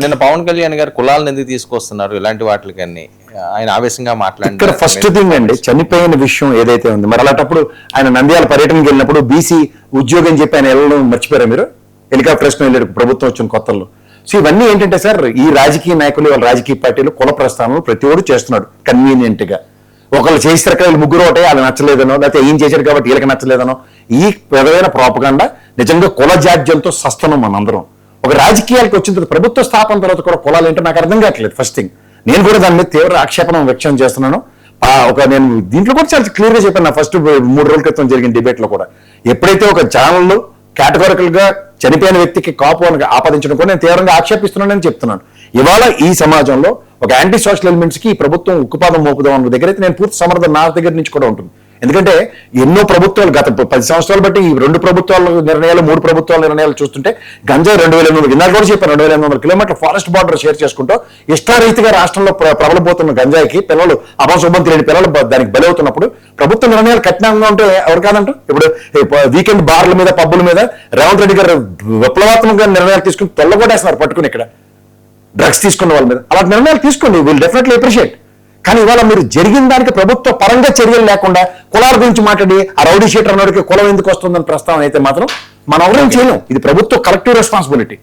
నిన్న పవన్ కళ్యాణ్ గారు కులాలను ఎందుకు తీసుకొస్తున్నారు ఇలాంటి వాటికన్నీ ఆయన ఆవేశంగా మాట్లాడారు. ఇక్కడ ఫస్ట్ థింగ్ అండి, చనిపోయిన విషయం ఏదైతే ఉంది, మరి అలాంటప్పుడు ఆయన నంద్యాల పర్యటనకి వెళ్ళినప్పుడు బీసీ ఉద్యోగం చెప్పి ఆయన వెళ్ళడం మర్చిపోయారా మీరు? హెలికాప్టర్స్ వెళ్ళారు ప్రభుత్వం వచ్చిన కొత్తల్లో. సో ఇవన్నీ ఏంటంటే సార్, ఈ రాజకీయ నాయకులు వాళ్ళ రాజకీయ పార్టీలు కుల ప్రస్థానం ప్రతి ఒక్కరు చేస్తున్నాడు కన్వీనియంట్ గా. ఒకళ్ళు చేస్తారు వీళ్ళు ముగ్గురు ఒకటే, వాళ్ళు నచ్చలేదనో, లేకపోతే ఏం చేశారు కాబట్టి వీళ్ళకి నచ్చలేదనో, ఈ విధమైన ప్రోపగండా నిజంగా కుల జాడ్యంతో సస్తున్నాం మనందరం. ఒక రాజకీయాలకు వచ్చిన తర్వాత ప్రభుత్వ స్థాపన తర్వాత కూడా కులాలు ఏంటో నాకు అర్థం కావట్లేదు. ఫస్ట్ థింగ్, నేను కూడా దాని మీద తీవ్ర ఆక్షేపణ వ్యక్తం చేస్తున్నాను. నేను దీంట్లో కూడా చాలా క్లియర్ గా చెప్పాను. నా ఫస్ట్ 3 రోజుల క్రితం జరిగిన డిబేట్ లో కూడా ఎప్పుడైతే ఒక ఛానల్ కేటగారికల్ గా చనిపోయిన వ్యక్తికి కాపు అని ఆపాదించడం కూడా నేను తీవ్రంగా ఆక్షేపిస్తున్నానని చెప్తున్నాను. ఇవాళ ఈ సమాజంలో ఒక యాంటీ సోషల్ ఎలిమెంట్స్ కి ఈ ప్రభుత్వం ఉక్కుపాదం మోపుదాం అన్న దగ్గర అయితే నేను పూర్తి సమర్థన నా దగ్గర నుంచి కూడా ఉంటుంది. ఎందుకంటే ఎన్నో ప్రభుత్వాలు గత 10 సంవత్సరాలు బట్టి ఈ 2 ప్రభుత్వాల నిర్ణయాలు 3 ప్రభుత్వాల నిర్ణయాలు చూస్తుంటే గంజాయి 2800 ఇందాక కూడా చెప్పాను 2800 కిలోమీటర్ల ఫారెస్ట్ బార్డర్ షేర్ చేసుకుంటూ ఇష్టారీతిగా రాష్ట్రంలో ప్రబలబోతున్న గంజాయికి పిల్లలు అపశుభంతి లేని పిల్లలు దానికి బలవుతున్నప్పుడు ప్రభుత్వ నిర్ణయాలు కఠినంగా ఉంటే ఎవరు కాదంట? ఇప్పుడు వీకెండ్ బార్ల మీద పబ్బుల మీద రేవంత్ రెడ్డి గారు విప్లవాత్మకంగా నిర్ణయాలు తీసుకుని తొల్లగొట్టేస్తున్నారు పట్టుకుని ఇక్కడ డ్రగ్స్ తీసుకున్న వాళ్ళ మీద. అలాంటి నిర్ణయాలు తీసుకోండి, విల్ డెఫినెట్లీ అప్రిషియేట్. కానీ ఇవాళ మీరు జరిగిన దానికి ప్రభుత్వ పరంగా చర్యలు లేకుండా కులాల గురించి మాట్లాడి ఆ రౌడీ షీటర్ అన్నడికి కులం ఎందుకు వస్తుందని ప్రస్తావన అయితే మాత్రం మనం ఎవరైనా చేయలేం. ఇది ప్రభుత్వ కలెక్టివ్ రెస్పాన్సిబిలిటీ.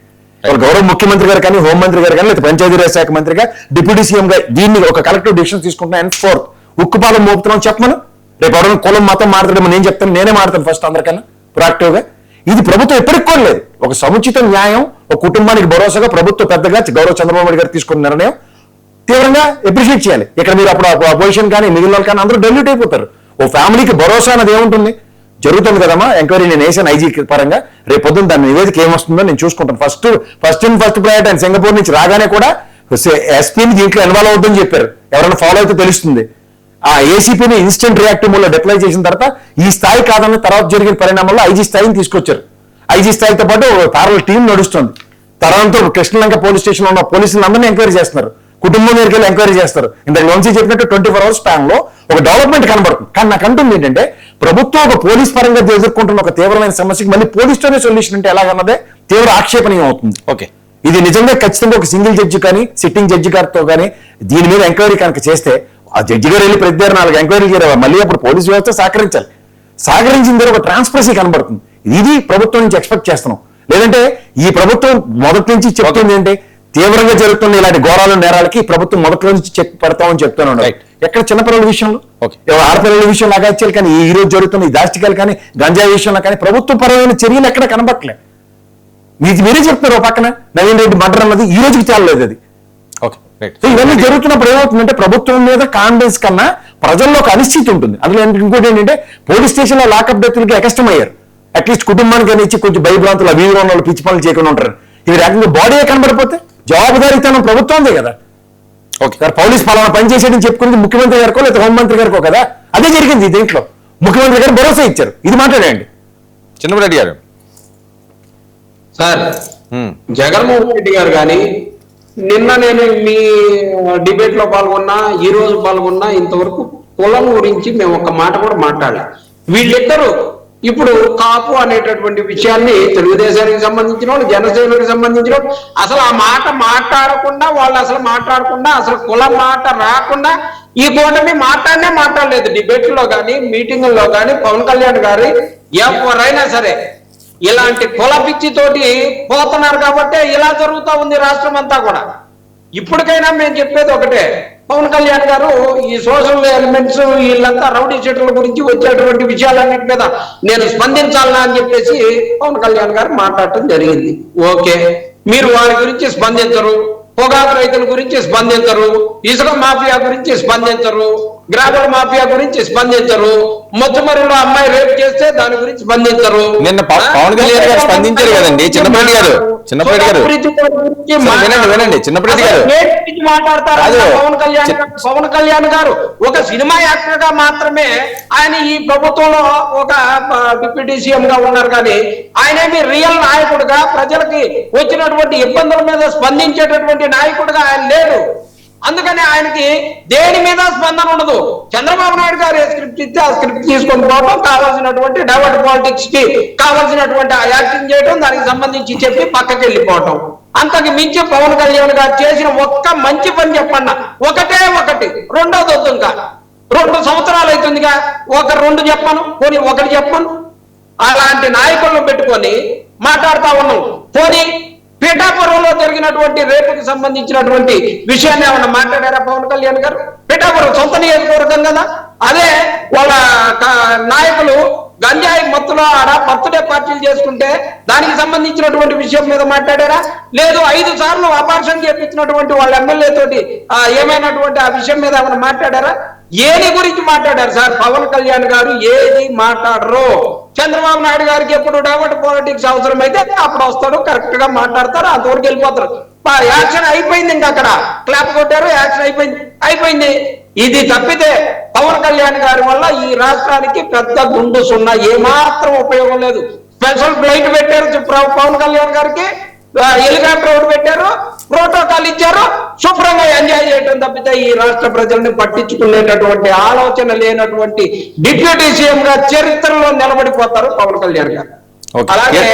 గౌరవ ముఖ్యమంత్రి గారు కానీ, హోంమంత్రి గారు కానీ, లేదా పంచాయతీరాజ్ శాఖ మంత్రిగా, డిప్యూటీ సీఎం గా దీన్ని ఒక కలెక్టివ్ డిసిషన్ తీసుకుంటున్నా. అండ్ ఫోర్త్, ఉక్కుపాదం మోపుతున్నాం చెప్పమను. రేపు ఎవరైనా కులం మతం మాట్లాడమని నేను చెప్తాను, నేనే మాట్లాడతాను ఫస్ట్ అందరికన్నా ప్రొయాక్టివ్ గా. ఇది ప్రభుత్వం ఎప్పటికి కూడా లేదు. ఒక సముచిత న్యాయం, ఒక కుటుంబానికి భరోసాగా ప్రభుత్వం పెద్దగా గౌరవ చంద్రబాబు నాయుడు గారు తీసుకున్న నిర్ణయం తీవ్రంగా అప్రిషియేట్ చేయాలి. ఇక్కడ మీరు అప్పుడు అపోజిషన్ కానీ మిగిలిన వాళ్ళు కానీ అందరూ డెల్యూట్ అయిపోతారు. ఓ ఫ్యామిలీకి భరోసా అనేది ఏముంటుంది? జరుగుతుంది కదమ్మా ఎంక్వైరీ, నేను వేసాను ఐజీ పరంగా. రేపు పొద్దున్న దాని నివేదిక ఏమొస్తుందో నేను చూసుకుంటాను. ఫస్ట్ ప్రయారిటీ ఆయన సింగపూర్ నుంచి రాగానే కూడా ఎస్పీని దీంట్లో ఇన్వాల్వ్ అవుతుందని చెప్పారు. ఎవరైనా ఫాలో అయితే తెలుస్తుంది. ఆ ఏసీపీని ఇన్స్టెంట్ రియాక్టివ్ మోడ్ లో డిప్లాయ్ చేసిన తర్వాత ఈ స్థాయి కాదని తర్వాత జరిగిన పరిణామంలో ఐజీ స్థాయిని తీసుకొచ్చారు. ఐజీ స్థాయితో పాటు తారల టీం నడుస్తుంది. తరంతో కృష్ణలంక పోలీస్ స్టేషన్ లో ఉన్న పోలీసులు అందరినీ ఎంక్వైరీ చేస్తున్నారు. కుటుంబం దగ్గరికి వెళ్ళి ఎంక్వైరీ చేస్తారు. ఇంతకు వంశీ చెప్పినట్టు 24 hours స్పాన్ లో ఒక డెవలప్మెంట్ కనబడుతుంది. కానీ నాకు అంటుంది ఏంటంటే, ప్రభుత్వం ఒక పోలీస్ పరంగా ఎదుర్కొంటున్న ఒక తీవ్రమైన సమస్యకి మళ్ళీ పోలీసుతోనే సొల్యూషన్ అంటే ఎలాగన్నదే తీవ్ర ఆక్షేపణీయం అవుతుంది. ఓకే, ఇది నిజంగా ఖచ్చితంగా ఒక సింగిల్ జడ్జి కానీ, సిట్టింగ్ జడ్జి గారితో కానీ దీని మీద ఎంక్వైరీ కనుక చేస్తే, ఆ జడ్జి గారు వెళ్ళి ప్రతి 4 ఎంక్వైరీ చేయరు. మళ్ళీ అప్పుడు పోలీసు వ్యవస్థ సహకరించాలి. సహకరించిన దగ్గర ఒక ట్రాన్స్పరసీ కనబడుతుంది. ఇది ప్రభుత్వం నుంచి ఎక్స్పెక్ట్ చేస్తున్నాం. లేదంటే ఈ ప్రభుత్వం మొదటి నుంచి చెప్తుంది ఏంటి, తీవ్రంగా జరుగుతున్న ఇలాంటి ఘోరాలు నేరాలకి ప్రభుత్వం మొదటి నుంచి చెక్ పెడతామని చెప్తున్నాను. ఎక్కడ చిన్నపిల్లల విషయంలో, ఆడపిల్లల విషయంలో అగాత్యాలు కానీ, ఈ రోజు జరుగుతున్న ఈ దాష్టికాలు కానీ, గంజాయి విషయంలో కానీ ప్రభుత్వ పరమైన చర్యలు ఎక్కడ కనబట్టలే. మీరే చెప్తున్నారు. పక్కన నవీన్ రెడ్డి మర్డర్ అన్నది ఈ రోజుకి చాలలేదు అది. ఇవన్నీ జరుగుతున్నప్పుడు ఏమవుతుందంటే, ప్రభుత్వం మీద కాన్ఫిడెన్స్ కన్నా ప్రజల్లో ఒక అనిశ్చితి ఉంటుంది. అందులో ఇంకోటి ఏంటంటే, పోలీస్ స్టేషన్ లో లాకప్ డెత్తులకి అకష్టమయ్యారు. అట్లీస్ట్ కుటుంబానికి ఇచ్చి కొంచెం భయభ్రాంతులు అభివృద్ధి ఉన్న వాళ్ళు పిచ్చి పనులు చేయకుండా ఉంటారు. ఇవి రకంగా బాడీ కనబడిపోతే జవాబుదారీతనం ప్రభుత్వందే కదా. ఓకే సార్, పోలీస్ పలానా పని చేసేటని చెప్పుకునేది ముఖ్యమంత్రి గారికో లేదా హోంమంత్రి గారికో కదా. అదే జరిగింది దీంట్లో. ముఖ్యమంత్రి గారు భరోసా ఇచ్చారు. ఇది మాట్లాడండి చిన్నరెడ్డి గారు. సార్, జగన్మోహన్ రెడ్డి గారు కానీ నిన్న నేను మీ డిబేట్ లో పాల్గొన్నా, ఈ రోజు పాల్గొన్నా, ఇంతవరకు కులం గురించి మేము ఒక్క మాట కూడా మాట్లాడాలి. వీళ్ళిద్దరూ ఇప్పుడు కాపు అనేటటువంటి విషయాన్ని తెలుగుదేశానికి సంబంధించిన వాళ్ళు, జనసేనకి సంబంధించిన వాళ్ళు అసలు ఆ మాట మాట్లాడకుండా, వాళ్ళు అసలు మాట్లాడకుండా, అసలు కులం మాట రాకుండా ఈ కూటమి మాట్లాడలేదు. డిబేట్లో కానీ, మీటింగుల్లో కానీ పవన్ కళ్యాణ్ గారి ఎవరైనా సరే ఇలాంటి కుల పిచ్చితోటి పోతున్నారు కాబట్టి ఇలా జరుగుతూ ఉంది రాష్ట్రం అంతా కూడా. ఇప్పటికైనా మేము చెప్పేది ఒకటే, పవన్ కళ్యాణ్ గారు ఈ సోషల్ ఎలిమెంట్స్ వీళ్ళంతా రౌడీ షీటర్ల గురించి వచ్చేటువంటి విషయాలన్నిటి మీద నేను స్పందించాలనా అని చెప్పేసి పవన్ కళ్యాణ్ గారు మాట్లాడటం జరిగింది. ఓకే, మీరు వారి గురించి స్పందించరు, పొగాకు రైతుల గురించి స్పందించరు, ఇసుక మాఫియా గురించి స్పందించరు, గ్రామాల మాఫియా గురించి స్పందించరు, మొత్తమరిలో అమ్మాయి రేపు చేస్తే దాని గురించి స్పందించరు. నిన్న పవన్ కళ్యాణ్ గారు స్పందించారు కదండి. చిన్నప్పటి గారు వినండి, చిన్నప్పటి గారు మాట్లాడతారు. పవన్ కళ్యాణ్ గారు ఒక సినిమా యాక్టర్ గా మాత్రమే ఆయన ఈ ప్రభుత్వంలో ఒక డిప్యూటీ సీఎం గా ఉన్నారు. కానీ ఆయనేమి రియల్ నాయకుడుగా, ప్రజలకి వచ్చినటువంటి ఇబ్బందుల మీద స్పందించేటటువంటి నాయకుడుగా ఆయన లేడు. అందుకని ఆయనకి దేని మీద స్పందన ఉండదు. చంద్రబాబు నాయుడు గారు ఏ స్క్రిప్ట్ ఇస్తే ఆ స్క్రిప్ట్ తీసుకొని పోవడం, కావాల్సినటువంటి డైవర్ట్ పాలిటిక్స్ కి కావాల్సినటువంటి యాక్టింగ్ చేయడం, దానికి సంబంధించి చెప్పి పక్కకి వెళ్ళిపోవటం. అంతకు మించి పవన్ కళ్యాణ్ గారు చేసిన ఒక్క మంచి పని చెప్పండి. ఒకటే ఒకటి, రెండోది వద్దు. ఇంకా 2 సంవత్సరాలు అవుతుందిగా, 2 చెప్పను, పోనీ 1 చెప్పను. అలాంటి నాయకులను పెట్టుకొని మాట్లాడుతా ఉన్నాం. పోనీ పిఠాపురంలో జరిగినటువంటి రేపుకి సంబంధించినటువంటి విషయాన్ని ఏమన్నా మాట్లాడారా పవన్ కళ్యాణ్ గారు? పిఠాపురం సొంత నియోజకవర్గం కదా. అదే వాళ్ళ నాయకులు గంజాయి మత్తులో ఆడ బర్త్డే పార్టీలు చేసుకుంటే దానికి సంబంధించినటువంటి విషయం మీద మాట్లాడారా? లేదు 5 సార్లు అపార్షన్ చేపించినటువంటి వాళ్ళ ఎమ్మెల్యే తోటి ఏమైనటువంటి ఆ విషయం మీద ఏమైనా మాట్లాడారా? ఏది గురించి మాట్లాడారు సార్ పవన్ కళ్యాణ్ గారు? ఏది మాట్లాడరు. చంద్రబాబు నాయుడు గారికి ఎప్పుడు డైవర్ట్ పాలిటిక్స్ అవసరం అయితే అప్పుడు వస్తాడు, కరెక్ట్ గా మాట్లాడతారు, అంతవరకు వెళ్ళిపోతారు. యాక్షన్ అయిపోయింది. ఇంకా అక్కడ క్లాప్ కొట్టారు, యాక్షన్ అయిపోయింది. ఇది తప్పితే పవన్ కళ్యాణ్ గారి వల్ల ఈ రాష్ట్రానికి పెద్ద గుండు సున్నా, ఏమాత్రం ఉపయోగం లేదు. స్పెషల్ ఫ్లైట్ పెట్టారు పవన్ కళ్యాణ్ గారికి, హెలికాప్టర్ ఒకటి పెట్టారు, ప్రోటోకాల్ ఇచ్చారు, శుభ్రంగా ఎంజాయ్ చేయడం తప్పితే ఈ రాష్ట్ర ప్రజల్ని పట్టించుకునేటటువంటి ఆలోచన లేనటువంటి డిప్యూటీ సీఎం గా చరిత్రలో నిలబడిపోతారు పవన్ కళ్యాణ్ గారు. అలాగే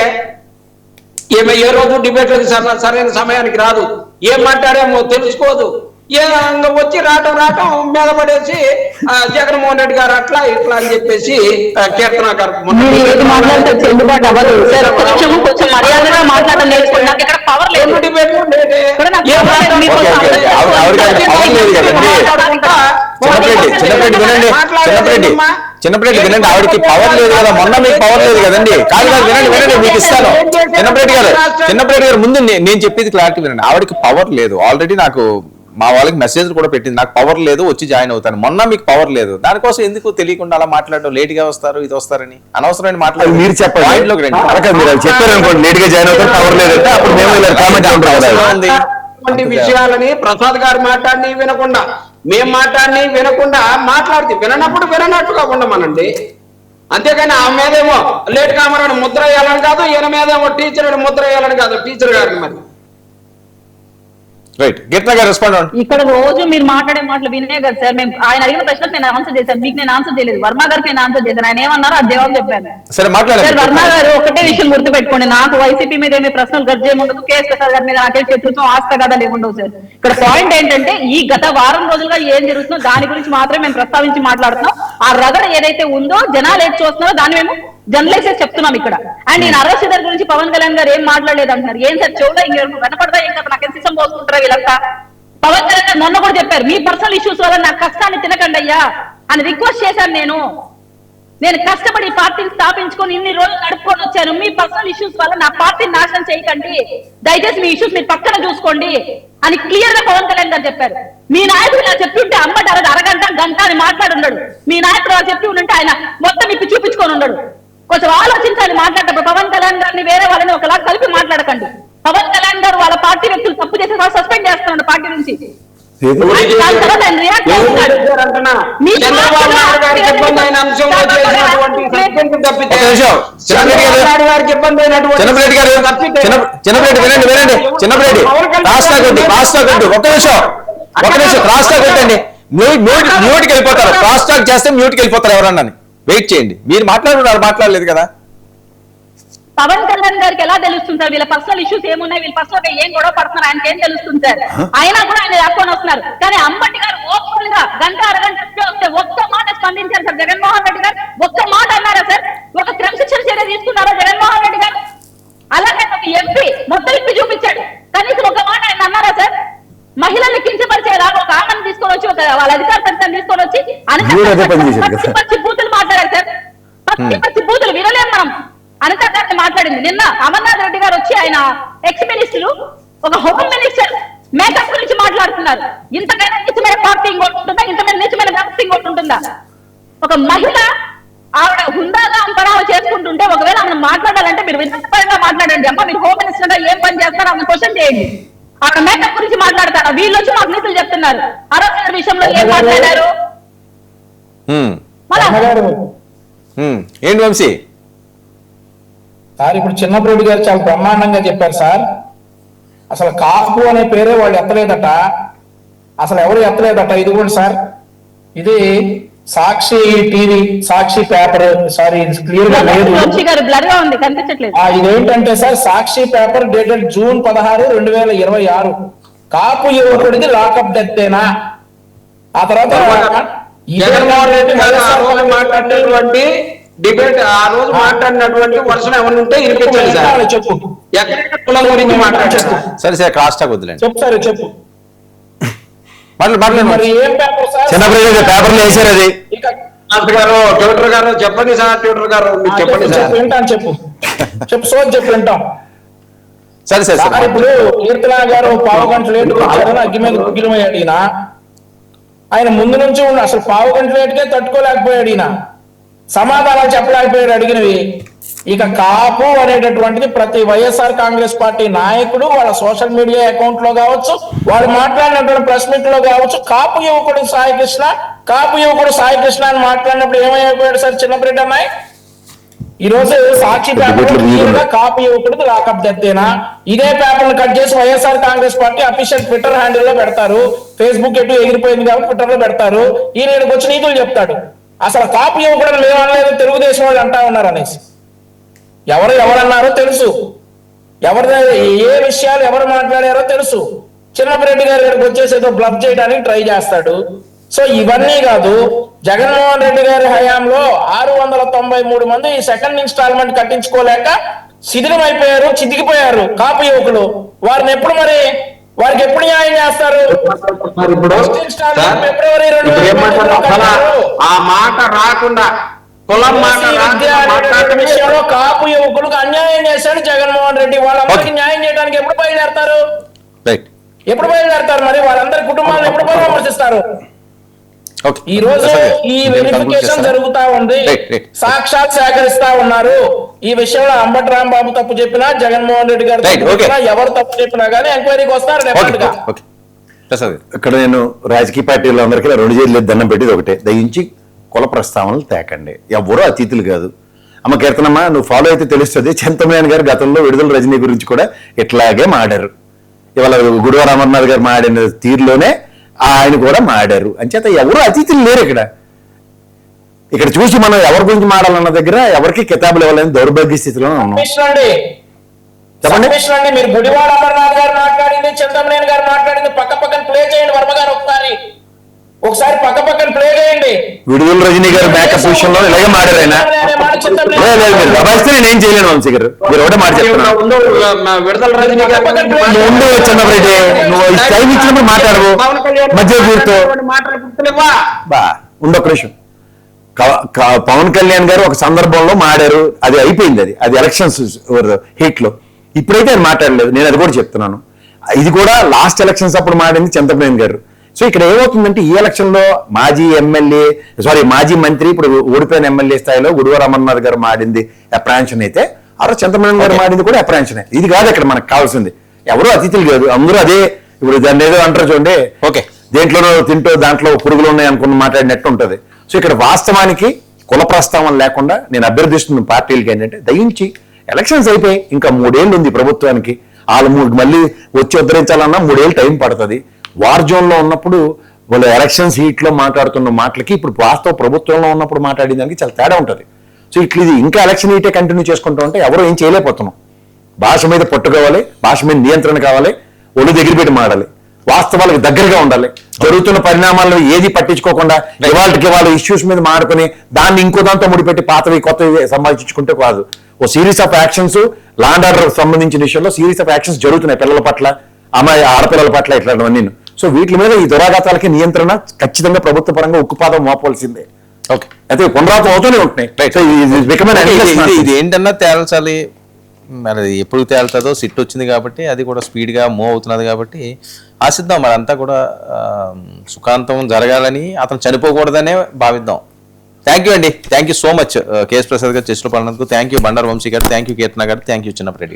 ఈమె ఏ రోజు డిబేట్లకు సరైన సమయానికి రాదు, ఏం మాట్లాడేమో తెలుసుకోదు. వచ్చి రావటం మీద పడేసి జగన్మోహన్ రెడ్డి గారు అట్లా ఇట్లా అని చెప్పేసి కీర్తన గారు చిన్నప్పటి వినండి, ఆవిడకి పవర్ లేదు కదా, మొన్న మీకు పవర్ లేదు కదండి. కాదు వినండి మీకు ఇస్తాను. చిన్నప్పటి గారు ముందు నేను చెప్పేది క్లారిటీ వినండి. ఆవిడకి పవర్ లేదు, ఆల్రెడీ నాకు మా వాళ్ళకి మెసేజ్ కూడా పెట్టింది, నాకు పవర్ లేదు, వచ్చి జాయిన్ అవుతాను. మొన్న మీకు పవర్ లేదు, దానికోసం ఎందుకు తెలియకుండా అలా మాట్లాడడం, లేట్ గా వస్తారు, ఇది వస్తారని అనవసరమైన మాట్లాడారు. మీరు చెప్పండి, చెప్పారనుకోండి లేట్ గా జాయిన్ అవుతారు, పవర్ లేదంటే అప్పుడు మేము విషయాలని ప్రసాద్ గారు మాట్లాడి వినకుండా, మేం మాట్లాడి వినకుండా మాట్లాడితే విననప్పుడు విననట్టుగా ఉండమనండి. అంతేగాని ఆ మీదేమో లేట్ కామరాని ముద్ర వేయాలని కాదు, ఈయన మీదేమో టీచర్ అని ముద్ర వేయాలని కాదు టీచర్ గారికి. మరి ఇక్కడ రోజు మీరు మాట్లాడే మాటలు వినే కదా సార్. మేము ఆయన అడిగిన ప్రశ్నకు నేను ఆన్సర్ చేశాను, మీకు నేను ఆన్సర్ చేయలేదు. వర్మ గారికి నేను ఆన్సర్ చేశాను, ఆయన ఏమన్నారో అది జవాబు చెప్పాను. సార్ వర్మ గారు ఒకటే విషయం గుర్తుపెట్టుకోండి, నాకు వైసీపీ మీద ఏమి ప్రశ్నలు గర్జేయం ఉండదు, కేఎస్ ప్రసాద్ గారి మీద నాకే శత్రుత్వం ఆస్త కదా లేకుండవు సార్. ఇక్కడ పాయింట్ ఏంటంటే ఈ గత వారం రోజులుగా ఏం జరుగుతుందో దాని గురించి మాత్రమే మేము ప్రస్తావించి మాట్లాడుతున్నాం. ఆ రగడ ఏదైతే ఉందో జనాలు ఏది చూస్తున్నారో దాన్ని మేము జర్నలైజ్ చేసి చెప్తున్నాం ఇక్కడ. అండ్ నేను అరవసిదర్ గురించి పవన్ కళ్యాణ్ గారు ఏం మాట్లాడలేదు అంటున్నారు. ఏం సార్ చెవులో ఇంకెవరు వినపడదా? ఏం కదా నాకు సిస్టమ్ పోసుకుంటారా వీళ్ళంతా? పవన్ కళ్యాణ్ గారు మొన్న కూడా చెప్పారు, మీ పర్సనల్ ఇష్యూస్ వల్ల నా కష్టాన్ని తినకండి అయ్యా అని రిక్వెస్ట్ చేశాను. నేను కష్టపడి పార్టీని స్థాపించుకొని ఇన్ని రోజులు నడుపుకొని వచ్చాను, మీ పర్సనల్ ఇష్యూస్ వల్ల నా పార్టీని నాశనం చేయకండి, దయచేసి మీ ఇష్యూస్ మీరు పక్కన చూసుకోండి అని క్లియర్ గా పవన్ కళ్యాణ్ గారు చెప్పారు. మీ నాయకుడు ఇలా చెప్పి ఉంటే అమ్మటి అరగంట గంట అని మాట్లాడి ఉన్నాడు. మీ నాయకుడు అలా చెప్పి ఉంటే ఆయన మొత్తం ఇప్పి చూపించుకొని ఉన్నాడు. కొంచెం ఆలోచించాలి మాట్లాడేటప్పుడు. పవన్ కళ్యాణ్ గారిని వేరే వాళ్ళని ఒకలా కలిపి మాట్లాడకండి. పవన్ కళ్యాణ్ గారు వాళ్ళ పార్టీ వ్యక్తులు తప్పు చేసే వాళ్ళు సస్పెండ్ చేస్తున్నాడు పార్టీ నుంచి. మ్యూట్కి వెళ్ళిపోతారు, క్రాస్ టాక్ చేస్తే మ్యూట్కి వెళ్ళిపోతారు ఎవరన్నా. వెయిట్ చేయండి, మీరు మాట్లాడలేదు కదా. పవన్ కళ్యాణ్ గారికి ఎలా తెలుస్తుంది సార్ వీళ్ళ పర్సనల్ ఇష్యూస్ ఏమున్నాయి, వీళ్ళ పర్సనల్ గా ఏం గొడవ పడుతున్నారు ఆయనకి ఏం తెలుస్తుంది సార్? అయినా కూడా ఆయన చెప్పుకొని వస్తున్నారు. కానీ అంబటి గారు ఓపెన్ గా గంట అరగంట వస్తే ఒక్క మాట స్పందించారు సార్. జగన్మోహన్ రెడ్డి గారు ఒక్క మాట అన్నారా సార్? ఒక క్రమశిక్షణ చర్య తీసుకున్నారా జగన్మోహన్ రెడ్డి గారు? అలాగే ఒక ఎంపీ మొత్తం ఇప్పి చూపించాడు, కనీసం ఒక మాట ఆయన అన్నారా సార్? మహిళల్ని కించపరిచేలా ఒక ఆమెను తీసుకొని వచ్చి వాళ్ళ అధికార సంస్థను తీసుకొని వచ్చి పచ్చి బూతులు మాట్లాడారు సార్. పచ్చి బూతులు వినలేం మనం. అనిత గారిని మాట్లాడింది నిన్న. అమర్నాథ్ రెడ్డి గారు వచ్చి ఆయన ఎక్స్ మినిస్టర్ ఒక హోమ్ మినిస్టర్ మేకప్ గురించి మాట్లాడుతున్నారు. ఇంతకైనా నిజమైన పార్టీ ఇంకోటి ఉంటుందా? ఇంతమైన నిజమైన వ్యక్తి ఇంకోటి ఉంటుందా? ఒక మహిళ ఆవిడ హుందాగా అంతరాలు చేసుకుంటుంటే ఒకవేళ ఆమె మాట్లాడాలంటే మీరు వినపరంగా మాట్లాడండి. అమ్మ మీరు హోమ్ మినిస్టర్ గా ఏం పని చేస్తారో ఆమె క్వశ్చన్ చేయండి. ఆవిడ మేకప్ గురించి మాట్లాడతారు, వీళ్ళు వచ్చి మాకు నీతులు చెప్తున్నారు. ఆరోగ్య విషయంలో ఏం మాట్లాడారు? ఏంటి వంశీ సార్? ఇప్పుడు చిన్నప్రెడ్డి గారు చాలా బ్రహ్మాండంగా చెప్పారు సార్. అసలు కాపు అనే పేరే వాళ్ళు ఎత్తలేదట, అసలు ఎవరు ఎత్తలేదట. ఇదిగోండి సార్, ఇది సాక్షి టీవీ, సాక్షి పేపర్, సారీ క్లియర్ గా లేదు. వంశీ గారు బ్లర్ గా ఉంది, కనిపించట్లేదు. ఇదేంటంటే సార్, సాక్షి పేపర్ డేటెడ్ జూన్ 16, 2026 కాపు యువకుడిది లాకప్ డెత్తేనా? ఆ తర్వాత జగన్మోహన్ రెడ్డి గారు ఆ రోజు మాట్లాడినటువంటి డిబేట్, ఆ రోజు మాట్లాడినటువంటి వర్షం ఏమన్నా ఉంటే వినిపించండి సార్. చెప్పు, ఎక్కడెక్కడ కులం గురించి మాట్లాడారు? సరే క్రాస్ టాక్ వద్దులేండి. చెప్పు సార్, చెప్పు. మాట్లాడండి. ఏం పేపర్ సార్? చిన్నప్పుడు పేపర్లు వేసారు అది. గారు, ట్విట్టర్ గారు చెప్పండి సార్. ట్విట్టర్ గారు మీరు చెప్పండి సార్. వింటాను, చెప్పు సోజ్ చెప్పు, వింటాం. సరే ఇప్పుడు కీర్తన గారు పావు గంట లేట్ వచ్చారని అగ్గి మీద గుగ్గిలమయ్యాడు ఈయన. ఆయన ముందు నుంచి అసలు పావు గంట లేట్కే తట్టుకోలేకపోయాడు ఈయన, సమాధానాలు చెప్పలేకపోయాడు అడిగినవి. ఇక కాపు అనేటటువంటిది ప్రతి వైఎస్ఆర్ కాంగ్రెస్ పార్టీ నాయకుడు వాళ్ళ సోషల్ మీడియా అకౌంట్ లో కావచ్చు, వాళ్ళు మాట్లాడినటువంటి ప్రెస్ మీట్ లో కావచ్చు, కాపు యువకుడు సాయి కృష్ణ అని మాట్లాడినప్పుడు ఏమైపోయాడు సార్ చిన్నపరెడ్డి అమ్మాయి? ఈ రోజు సాక్షి పేపర్ కాపు యువకుడికి లాకప్ దత్తేనా? ఇదే పేపర్ కట్ చేసి YSR Congress party official Twitter handle లో పెడతారు. ఫేస్బుక్ ఎటు ఎగిరిపోయింది కాబట్టి ట్విట్టర్ లో పెడతారు. ఈయన వచ్చి నీతులు చెప్తాడు. అసలు కాపు యువకుడు మేము అనలేదు, తెలుగుదేశం వాళ్ళు అంటా ఉన్నారు అనేసి. ఎవరన్నారో తెలుసు, ఏ విషయాలు ఎవరు మాట్లాడారో తెలుసు. చిన్నపరెడ్డి గారు ఇక్కడికి వచ్చేసి ఏదో బ్లబ్ చేయడానికి ట్రై చేస్తాడు. సో ఇవన్నీ కాదు, జగన్మోహన్ రెడ్డి గారి హయాంలో 693 మంది ఈ సెకండ్ ఇన్స్టాల్మెంట్ కట్టించుకోలేక శిథిలమైపోయారు, చితికిపోయారు కాపు యువకులు. వారికి ఎప్పుడు న్యాయం చేస్తారు? ఫిబ్రవరి 2023 ఆ మాట రాకుండా కులం మాట విషయంలో కాపు యువకులకు అన్యాయం చేశాడు జగన్మోహన్ రెడ్డి. వాళ్ళందరికీ న్యాయం చేయడానికి ఎప్పుడు బయలుదేరతారు? మరి వాళ్ళందరి కుటుంబాలను ఎప్పుడు పరామర్శిస్తారు? ఈ రోజు ఈ వెరిఫికేషన్ జరుగుతా ఉంది, సాక్షాత్ సేకరిస్తా ఉన్నారు. ఈ విషయంలో అంబటి రాంబాబు తప్పు చెప్పినా, జగన్మోహన్ రెడ్డి గారు ఎవరు తప్పు చెప్పినా గానీ ఎంక్వైరీకి వస్తారు డెఫినెట్ గా. ఇక్కడ నేను రాజకీయ పార్టీలో అందరికీ 2 చేతులు దండం పెట్టేది ఒకటే, దయించి కుల ప్రస్తావనలు తేకండి. ఎవరో అతిథులు కాదు. అమ్మ కీర్తనమ్మ, నువ్వు ఫాలో అయితే తెలుస్తుంది. చింతమనేని గారు గతంలో విడుదల రజనీ గురించి కూడా ఇట్లాగే మాడారు. ఇవాళ గుడివార అమర్నాథ్ గారు మాడిన తీరులోనే ఆయన కూడా మాడారు. అంచేత ఎవరు అతిథులు లేరు ఇక్కడ చూసి మనం ఎవరి గురించి మాడాలన్న దగ్గర ఎవరికి కితాబులు ఇవ్వాలని దౌర్భాగ్య స్థితిలో ఉన్నాం. చెప్పండి, మీరు గుడివాడ అమర్నాథ్ గారు మాట్లాడింది, చింతమనేని గారు మాట్లాడింది పక్కన ప్లే చేయండి. వర్మ గారు ఒకసారి పక్కన ప్లే చేయండి. విడుదల రజనీ గారు మేకప్ విషయంలో ఇలాగే మాడారు. ఆయన దబాయిస్తే నేనేం చేయలేను వంశీ గారు, మీరు ఒకటే మాట చెప్తున్నారు. ముందు చిన్నప్పుడు నువ్వు టైం ఇచ్చినప్పుడు మాట్లాడవు, మధ్య కూర్చో ఉండొక నిమిషం. పవన్ కళ్యాణ్ గారు ఒక సందర్భంలో మాడారు, అది అయిపోయింది. అది ఎలక్షన్స్ హీట్ లో. ఇప్పుడైతే ఆయన మాట్లాడలేదు, నేను అది కూడా చెప్తున్నాను. ఇది కూడా లాస్ట్ ఎలక్షన్స్ అప్పుడు మాడింది చింతమనేని గారు. సో ఇక్కడ ఏమవుతుందంటే ఈ ఎలక్షన్ లో మాజీ మంత్రి, ఇప్పుడు ఓడిపోయిన ఎమ్మెల్యే స్థాయిలో గుడివార అమర్నాథ్ గారు మాడింది అప్రాన్షన్ అయితే, ఆ చింతమనేని గారు మాడింది కూడా అప్రాన్షనే. ఇది కాదు ఇక్కడ మనకు కావాల్సింది. ఎవరు అతిథులు కాదు, అందరూ అదే. ఇప్పుడు దాన్ని ఏదో అంటారు చూడండి, ఓకే దేంట్లోనో తింటూ దాంట్లో పురుగులు ఉన్నాయి అనుకుని మాట్లాడినట్టు ఉంటుంది. సో ఇక్కడ వాస్తవానికి కుల ప్రస్తావన లేకుండా నేను అభ్యర్థిస్తున్న పార్టీలకి ఏంటంటే, దయించి ఎలక్షన్స్ అయిపోయి ఇంకా 3 ఏళ్ళు ఉంది ప్రభుత్వానికి. వాళ్ళు మళ్ళీ వచ్చి ఉద్ధరించాలన్నా 3 ఏళ్ళు టైం పడుతుంది. వార్ జోన్ లో ఉన్నప్పుడు వాళ్ళు ఎలక్షన్స్ హీట్ లో మాట్లాడుతున్న మాటలకి ఇప్పుడు వాస్తవ ప్రభుత్వంలో ఉన్నప్పుడు మాట్లాడిన దానికి చాలా తేడా ఉంటుంది. సో ఇట్లా ఇది ఇంకా ఎలక్షన్ హీటే కంటిన్యూ చేసుకుంటూ ఉంటే ఎవరో ఏం చేయలేకపోతున్నాం. భాష మీద పట్టు కావాలి, భాష మీద నియంత్రణ కావాలి, ఒళ్ళు దగ్గర పెట్టి మాడాలి, వాస్తవాలకు దగ్గరగా ఉండాలి. జరుగుతున్న పరిణామాలను ఏది పట్టించుకోకుండా ఇవాళ ఇష్యూస్ మీద మాడుకుని దాన్ని ఇంకో దాంతో ముడిపెట్టి పాతవి కొత్తవి సంపాదించుకుంటే కాదు. ఓ series of actions, law and order సంబంధించిన విషయంలో సిరీస్ ఆఫ్ యాక్షన్స్ జరుగుతున్నాయి పిల్లల పట్ల, ఆడపిల్లల పట్ల, ఇట్లాంటివన్నీ. సో వీటి మీద ఈ దురాఘాతాలకి నియంత్రణ ఖచ్చితంగా ప్రభుత్వ పరంగా ఉక్కుపాదం మోపవలసిందే. ఓకే, అయితే పునరావృతం అవుతూనే ఉంటున్నాయి. ఇది ఏంటన్నా తేల్చాలి, మరి ఎప్పుడు తేలుతుందో. సిట్ వచ్చింది కాబట్టి అది కూడా స్పీడ్గా మూవ్ అవుతున్నది కాబట్టి ఆశిద్దాం. మరి అంతా కూడా సుఖాంతం జరగాలని, అతను చనిపోకూడదనే భావిద్దాం. థ్యాంక్ యూ అండి, thank you so much KS Prasad గారు, చర్చలో పాల్గొన్నందుకు థ్యాంక్ యూ. బండారు వంశీ గారు థ్యాంక్ యూ, కీర్తన గారు థ్యాంక్ యూ, చిన్నపరెడ్డి గారు.